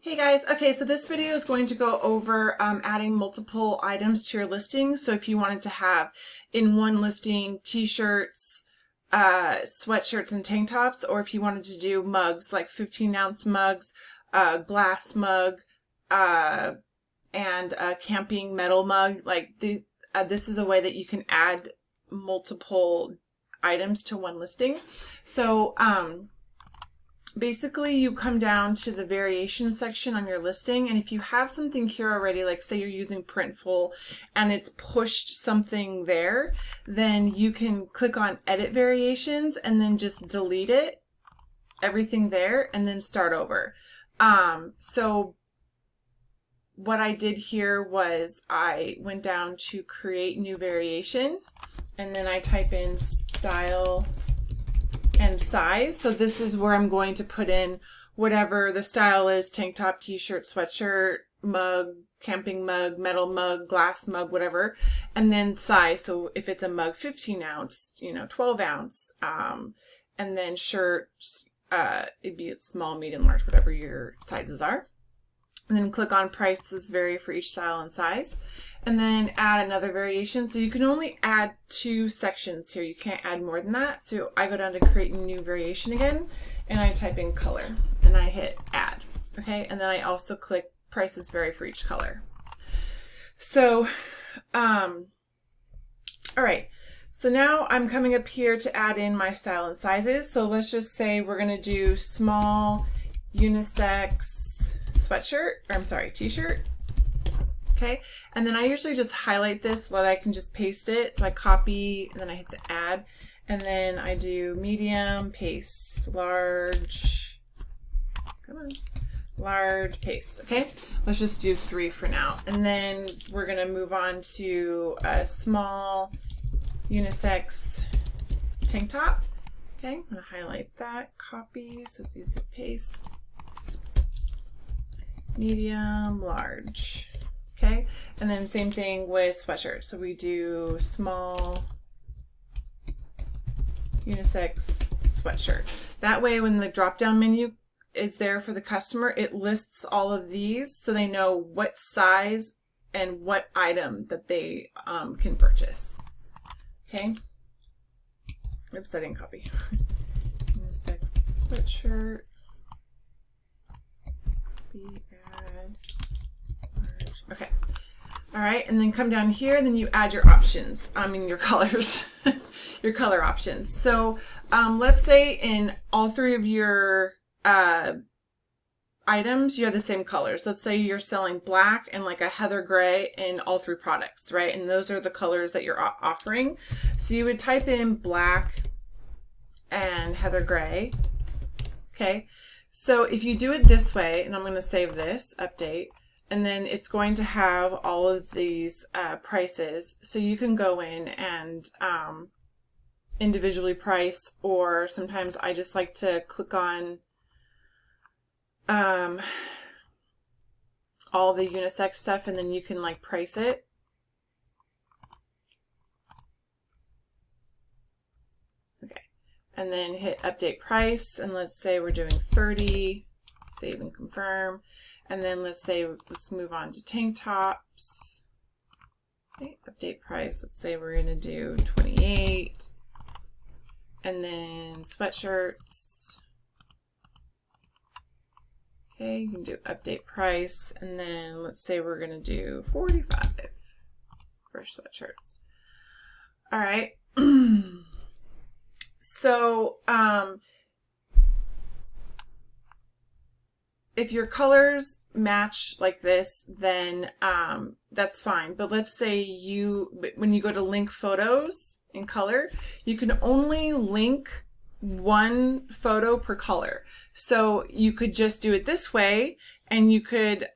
Hey guys, okay, so this video is going to go over adding multiple items to your listing. So if you wanted to have in one listing t-shirts, sweatshirts, and tank tops, or if you wanted to do mugs, like 15-ounce mugs, glass mug, and a camping metal mug, this is a way that you can add multiple items to one listing. So, basically, you come down to the variation section on your listing, and if you have something here already, like say you're using Printful and it's pushed something there, then you can click on Edit Variations and then just delete it, everything there, and then start over. So what I did here was I went down to Create New Variation, and then I type in Style and Size. So this is where I'm going to put in whatever the style is: tank top, t-shirt, sweatshirt, mug, camping mug, metal mug, glass mug, whatever. And then size. So if it's a mug, 15 ounce, 12 ounce, and then shirt, it'd be small, medium, large, whatever your sizes are. And then click on prices vary for each style and size, and then add another variation. So you can only add 2 sections here. You can't add more than that. So I go down to create a new variation again, and I type in color, and I hit add. Okay, and then I also click prices vary for each color. So, all right. So now I'm coming up here to add in my style and sizes. So let's just say we're gonna do small unisex sweatshirt, or I'm sorry, t-shirt. Okay, and then I usually just highlight this so that I can just paste it. So I copy, and then I hit the add, and then I do medium, paste, large, come on, large, paste. Okay, let's just do 3 for now. And then we're gonna move on to a small unisex tank top. Okay, I'm gonna highlight that, copy, so it's easy to paste. Medium, large. Okay, and then same thing with sweatshirt. So we do small unisex sweatshirt. That way when the drop down menu is there for the customer, it lists all of these so they know what size and what item that they can purchase. Okay, oops, I didn't copy. Unisex sweatshirt, add large. Okay, all right, and then come down here, and then you add your options, your colors, your color options. So let's say in all 3 of your items you have the same colors. Let's say you're selling black and like a heather gray in all 3 products, right? And those are the colors that you're offering. So you would type in black and heather gray. Okay, so if you do it this way, and I'm going to save this, update, and then it's going to have all of these prices. So you can go in and individually price, or sometimes I just like to click on all the unisex stuff, and then you can like price it. Okay, and then hit update price, and let's say we're doing 30, save and confirm, and then let's move on to tank tops. Okay, update price, let's say we're gonna do 28, and then sweatshirts. Okay, you can do update price, and then let's say we're gonna do 45 for sweatshirts. All right. So if your colors match like this, then that's fine. But let's say when you go to link photos in color, you can only link 1 photo per color. So you could just do it this way, and you could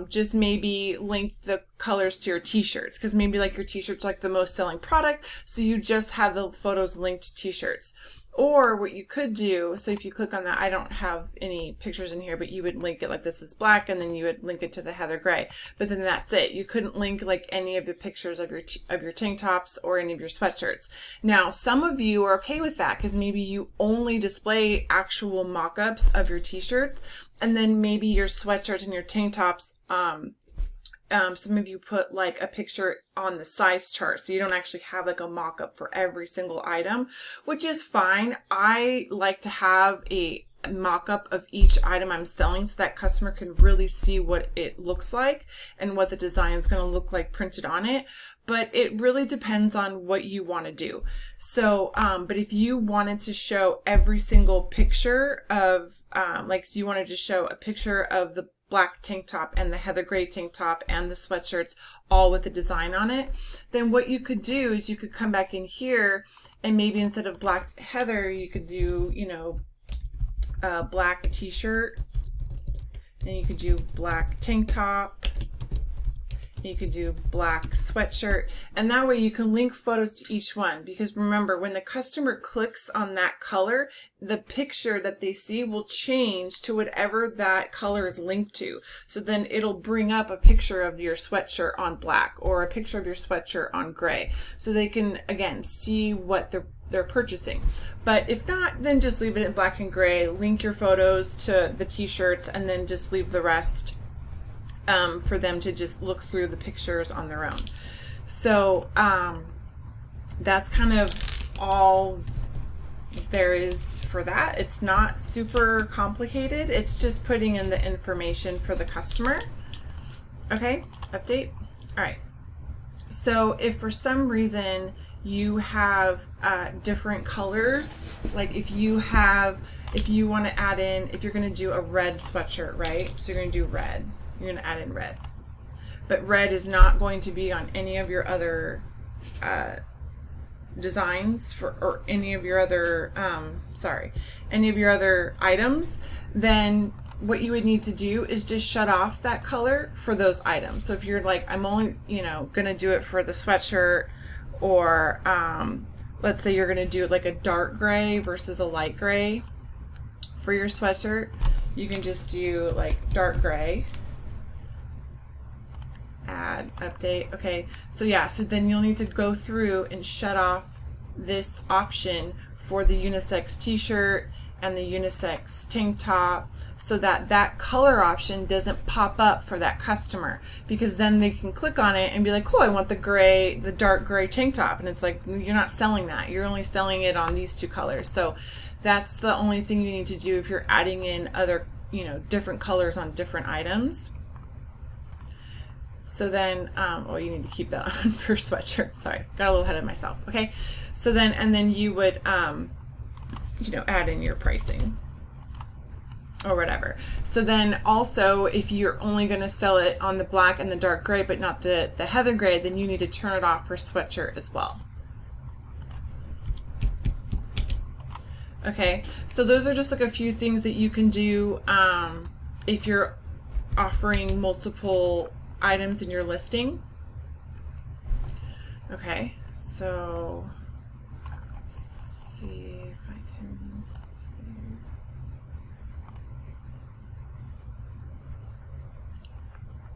just maybe link the colors to your t-shirts, because maybe like your t-shirts like the most selling product, so you just have the photos linked to t-shirts. Or what you could do, so if you click on that, I don't have any pictures in here, but you would link it like this is black, and then you would link it to the heather gray. But then that's it. You couldn't link like any of the pictures of your tank tops or any of your sweatshirts. Now, some of you are okay with that because maybe you only display actual mock-ups of your t-shirts, and then maybe your sweatshirts and your tank tops, some of you put like a picture on the size chart, so you don't actually have like a mock-up for every single item, which is fine. I like to have a mock-up of each item I'm selling so that customer can really see what it looks like and what the design is going to look like printed on it. But it really depends on what you want to do. So, but if you wanted to show every single picture of, like, so you wanted to show a picture of the black tank top and the heather gray tank top and the sweatshirts all with the design on it, then what you could do is you could come back in here and maybe instead of black heather, you could do, you know, black t-shirt, and you could do black tank top, you could do black sweatshirt, and that way you can link photos to each one. Because remember, when the customer clicks on that color, the picture that they see will change to whatever that color is linked to. So then it'll bring up a picture of your sweatshirt on black or a picture of your sweatshirt on gray, so they can again see what they're purchasing. But if not, then just leave it in black and gray, link your photos to the t-shirts, and then just leave the rest for them to just look through the pictures on their own. So that's kind of all there is for that. It's not super complicated. It's just putting in the information for the customer. Okay, update. All right. So if for some reason you have different colors, like if you want to add in, if you're going to do a red sweatshirt, right? So you're going to do red. You're going to add in red. But red is not going to be on any of your other designs or any of your other, any of your other items. Then what you would need to do is just shut off that color for those items. So if you're like, I'm only, going to do it for the sweatshirt, or let's say you're going to do like a dark gray versus a light gray for your sweatshirt, you can just do like dark gray. Add, update. Okay, so yeah, so then you'll need to go through and shut off this option for the unisex t-shirt and the unisex tank top, so that that color option doesn't pop up for that customer, because then they can click on it and be like, cool, I want the dark gray tank top, and it's like, you're not selling that, you're only selling it on these two colors. So that's the only thing you need to do if you're adding in other, different colors on different items. So then, you need to keep that on for sweatshirt. Sorry, got a little ahead of myself. Okay, so then, and then you would, add in your pricing or whatever. So then also, if you're only going to sell it on the black and the dark gray, but not the heather gray, then you need to turn it off for sweatshirt as well. Okay, so those are just like a few things that you can do if you're offering multiple items in your listing. Okay, so let's see if I can see.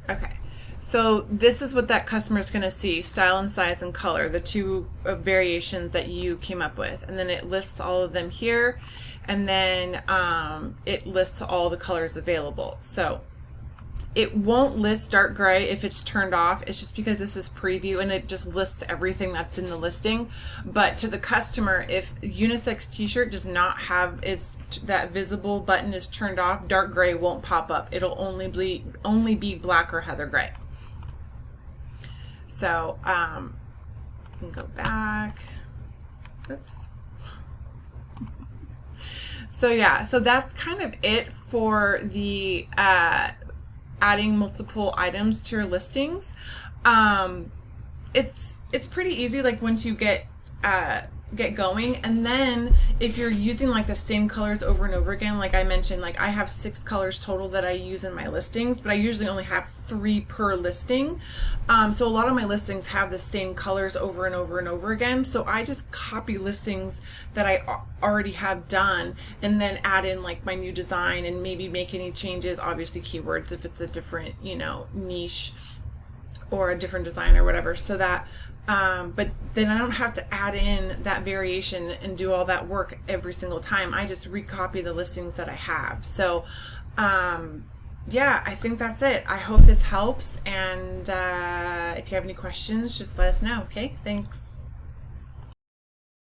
Okay, so this is what that customer is going to see: style and size and color, the two variations that you came up with, and then it lists all of them here, and then it lists all the colors available. So it won't list dark gray if it's turned off. It's just because this is preview and it just lists everything that's in the listing. But to the customer, if unisex t-shirt does not have that visible button is turned off, dark gray won't pop up. It'll only be black or heather gray. So you can go back. Oops. So yeah, so that's kind of it for the adding multiple items to your listings. It's pretty easy. Like once you get get going. And then if you're using like the same colors over and over again, like I mentioned, like I have 6 colors total that I use in my listings, but I usually only have 3 per listing. So a lot of my listings have the same colors over and over and over again. So I just copy listings that I already have done and then add in like my new design and maybe make any changes, obviously keywords if it's a different, you know, niche or a different design or whatever, so that but then I don't have to add in that variation and do all that work every single time. I just recopy the listings that I have. So yeah, I think that's it. I hope this helps, and if you have any questions, just let us know. Okay, thanks.